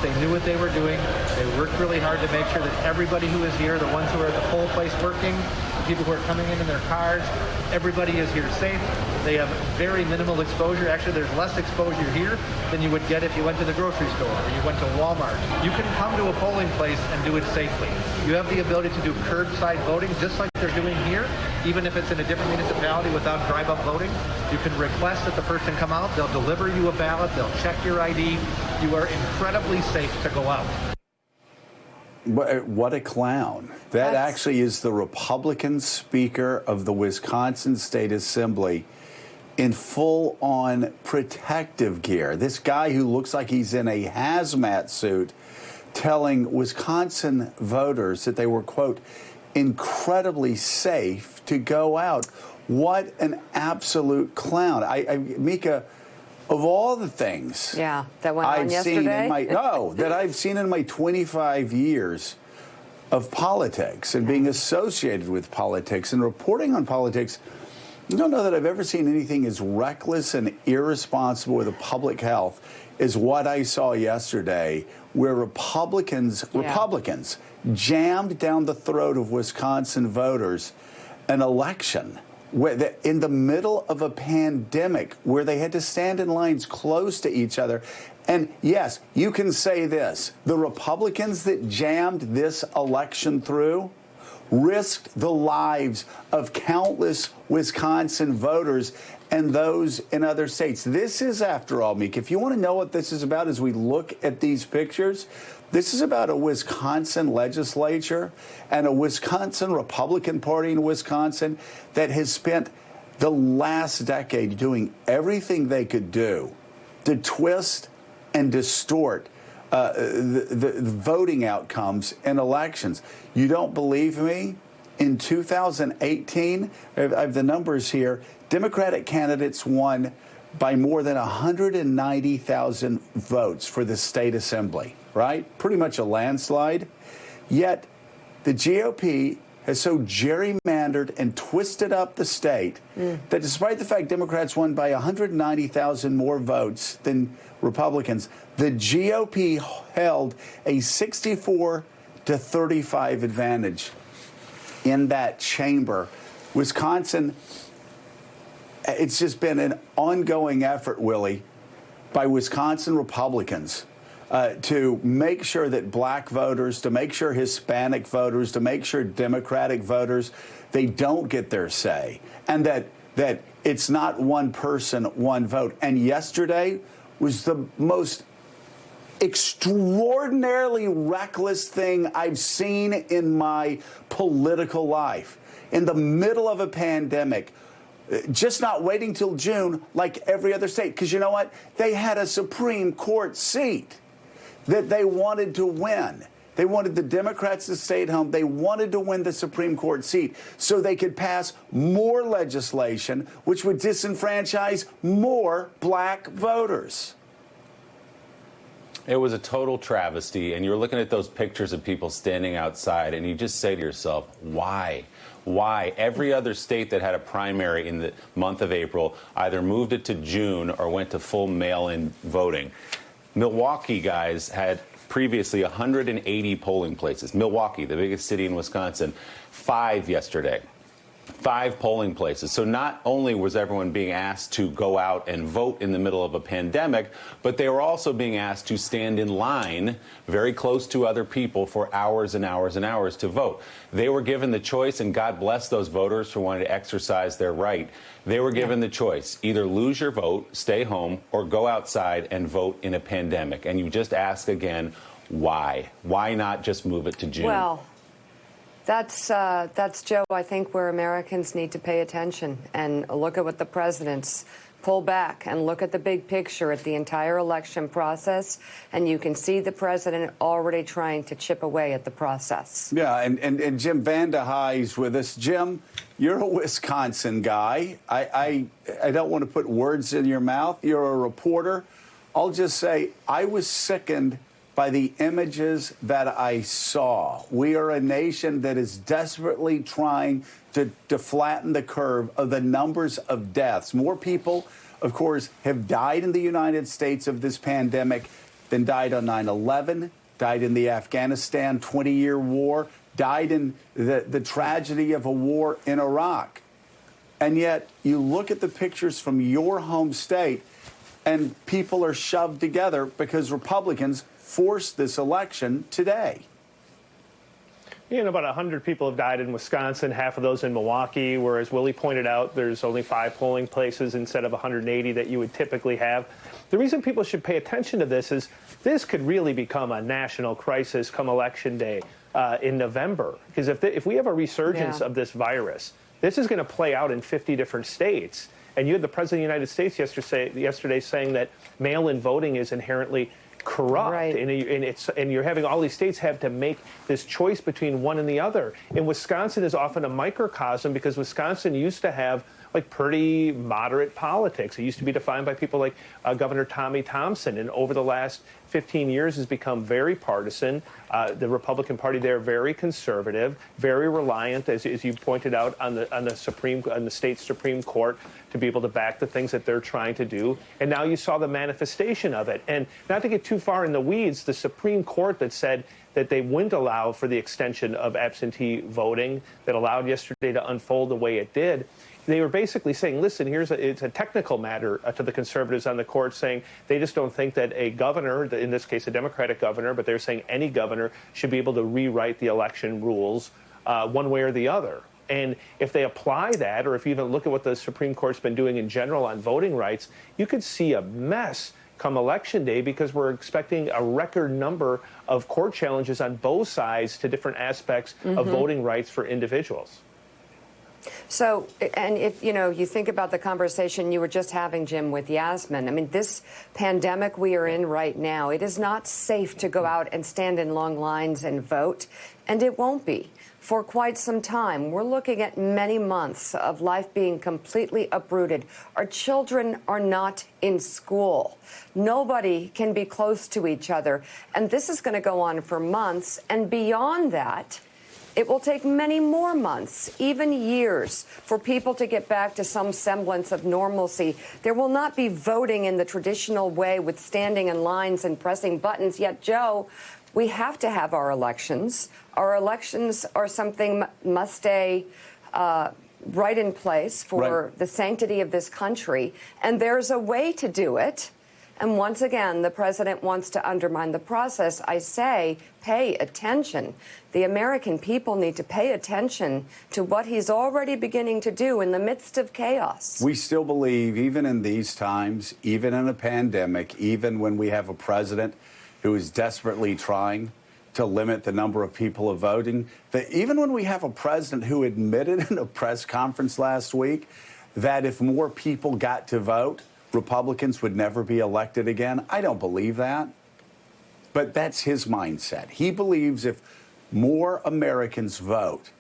They knew what they were doing. They worked really hard to make sure that everybody who is here, the ones who are at the poll place working, the people who are coming in their cars, everybody is here safe. They have very minimal exposure. Actually, there's less exposure here than you would get if you went to the grocery store or you went to Walmart. You can come to a polling place and do it safely. You have the ability to do curbside voting just like they're doing here, even if it's in a different municipality without drive-up voting. You can request that the person come out. They'll deliver you a ballot. They'll check your ID. You are incredibly safe to go out. What a clown. That actually is the Republican Speaker of the Wisconsin State Assembly in full-on protective gear. This guy who looks like he's in a hazmat suit telling Wisconsin voters that they were, quote, incredibly safe to go out. What an absolute clown. Mika, of all the things that went on yesterday? that I've seen in my 25 years of politics and being associated with politics and reporting on politics, I don't know that I've ever seen anything as reckless and irresponsible with the public health as what I saw yesterday, where Republicans jammed down the throat of Wisconsin voters an election in the middle of a pandemic where they had to stand in lines close to each other. And yes, you can say this. The Republicans that jammed this election through risked the lives of countless Wisconsin voters and those in other states. This is, after all, Meek, if you want to know what this is about as we look at these pictures, this is about a Wisconsin legislature and a Wisconsin Republican Party in Wisconsin that has spent the last decade doing everything they could do to twist and distort the voting outcomes in elections. You don't believe me? In 2018, I have the numbers here, Democratic candidates won by more than 190,000 votes for the state assembly, right? Pretty much a landslide. Yet the GOP has so gerrymandered and twisted up the state that despite the fact Democrats won by 190,000 more votes than Republicans, the GOP held a 64-35 advantage in that chamber. Wisconsin, it's just been an ongoing effort, Willie, by Wisconsin Republicans to make sure that black voters, to make sure Hispanic voters, to make sure Democratic voters, they don't get their say, and that it's not one person, one vote. And yesterday was the most extraordinarily reckless thing I've seen in my political life. In the middle of a pandemic, just not waiting till June like every other state. Because you know what? They had a Supreme Court seat that they wanted to win. They wanted the Democrats to stay at home. They wanted to win the Supreme Court seat so they could pass more legislation which would disenfranchise more black voters. It was a total travesty, and you're looking at those pictures of people standing outside, and you just say to yourself, why? Why? Every other state that had a primary in the month of April either moved it to June or went to full mail-in voting. Milwaukee, guys, had previously 180 polling places. Milwaukee, the biggest city in Wisconsin, 5 yesterday. 5 polling places. So not only was everyone being asked to go out and vote in the middle of a pandemic, but they were also being asked to stand in line very close to other people for hours and hours and hours to vote. They were given the choice, and God bless those voters for wanting to exercise their right. They were given the choice, either lose your vote, stay home, or go outside and vote in a pandemic. And you just ask again, why? Why not just move it to June? Well, that's Joe, I think, where Americans need to pay attention and look at what the president's pull back and look at the big picture at the entire election process, and you can see the president already trying to chip away at the process. Yeah, and Jim Vandehey's with us. Jim, you're a Wisconsin guy. I don't want to put words in your mouth. You're a reporter. I'll just say I was sickened by the images that I saw. We are a nation that is desperately trying to flatten the curve of the numbers of deaths. More people, of course, have died in the United States of this pandemic then died on 9/11, died in the Afghanistan 20-year war, died in the tragedy of a war in Iraq. And yet you look at the pictures from your home state and people are shoved together because Republicans forced this election today. About 100 people have died in Wisconsin, half of those in Milwaukee, where, as Willie pointed out, there's only 5 polling places instead of 180 that you would typically have. The reason people should pay attention to this is this could really become a national crisis come Election Day in November. Because if we have a resurgence of this virus, this is going to play out in 50 different states. And you had the President of the United States yesterday saying that mail-in voting is inherently corrupt, right. and you're having all these states have to make this choice between one and the other. And Wisconsin is often a microcosm because Wisconsin used to have like pretty moderate politics. It used to be defined by people like Governor Tommy Thompson, and over the last 15 years has become very partisan. The Republican Party there very conservative, very reliant, as you pointed out, on the state Supreme Court to be able to back the things that they're trying to do. And now you saw the manifestation of it. And not to get too far in the weeds, the Supreme Court that said that they wouldn't allow for the extension of absentee voting that allowed yesterday to unfold the way it did. They were basically saying, listen, it's a technical matter to the conservatives on the court, saying they just don't think that a governor, in this case a Democratic governor, but they're saying any governor should be able to rewrite the election rules one way or the other. And if they apply that, or if you even look at what the Supreme Court's been doing in general on voting rights, you could see a mess come Election Day because we're expecting a record number of court challenges on both sides to different aspects of voting rights for individuals. So, and if, you think about the conversation you were just having, Jim, with Yasmin, I mean, this pandemic we are in right now, it is not safe to go out and stand in long lines and vote, and it won't be for quite some time. We're looking at many months of life being completely uprooted. Our children are not in school. Nobody can be close to each other, and this is going to go on for months, and beyond that, it will take many more months, even years, for people to get back to some semblance of normalcy. There will not be voting in the traditional way with standing in lines and pressing buttons. Yet, Joe, we have to have our elections. Our elections are something must stay right in place for the sanctity of this country. And there's a way to do it. And once again, the president wants to undermine the process. I say, pay attention. The American people need to pay attention to what he's already beginning to do in the midst of chaos. We still believe, even in these times, even in a pandemic, even when we have a president who is desperately trying to limit the number of people of voting, that even when we have a president who admitted in a press conference last week that if more people got to vote, Republicans would never be elected again. I don't believe that. But that's his mindset. He believes if more Americans vote,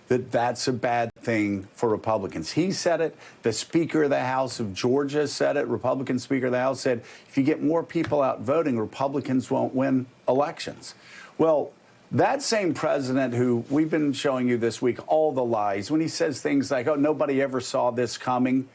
that that's a bad thing for Republicans. He said it. The Speaker of the House of Georgia said it. Republican Speaker of the House said, if you get more people out voting, Republicans won't win elections. Well, that same president who we've been showing you this week, all the lies, when he says things like, oh, nobody ever saw this coming.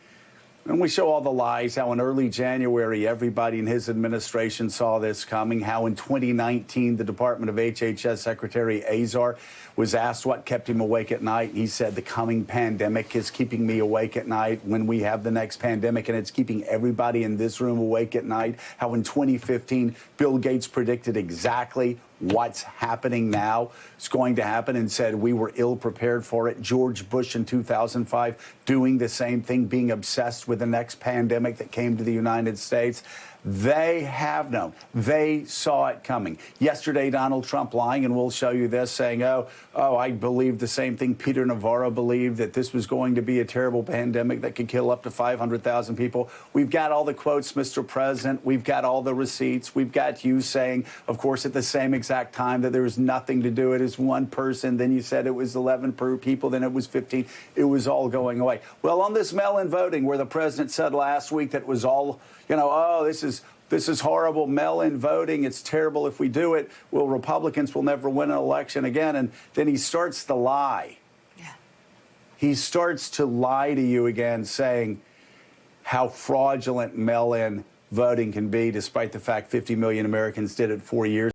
And we show all the lies, how in early January, everybody in his administration saw this coming, how in 2019, the Department of HHS Secretary Azar was asked what kept him awake at night. He said, the coming pandemic is keeping me awake at night when we have the next pandemic, and it's keeping everybody in this room awake at night. How in 2015, Bill Gates predicted exactly what's happening now is going to happen and said we were ill prepared for it. George Bush in 2005 doing the same thing, being obsessed with the next pandemic that came to the United States. They have known. They saw it coming. Yesterday, Donald Trump lying, and we'll show you this, saying, oh, I believe the same thing Peter Navarro believed, that this was going to be a terrible pandemic that could kill up to 500,000 people. We've got all the quotes, Mr. President. We've got all the receipts. We've got you saying, of course, at the same exact time that there was nothing to do. It is one person. Then you said it was 11 per people. Then it was 15. It was all going away. Well, on this mail-in voting, where the president said last week that it was all, oh, this is horrible, mail-in voting. It's terrible if we do it. Well, Republicans will never win an election again. And then he starts to lie. Yeah. He starts to lie to you again, saying how fraudulent mail-in voting can be, despite the fact 50 million Americans did it 4 years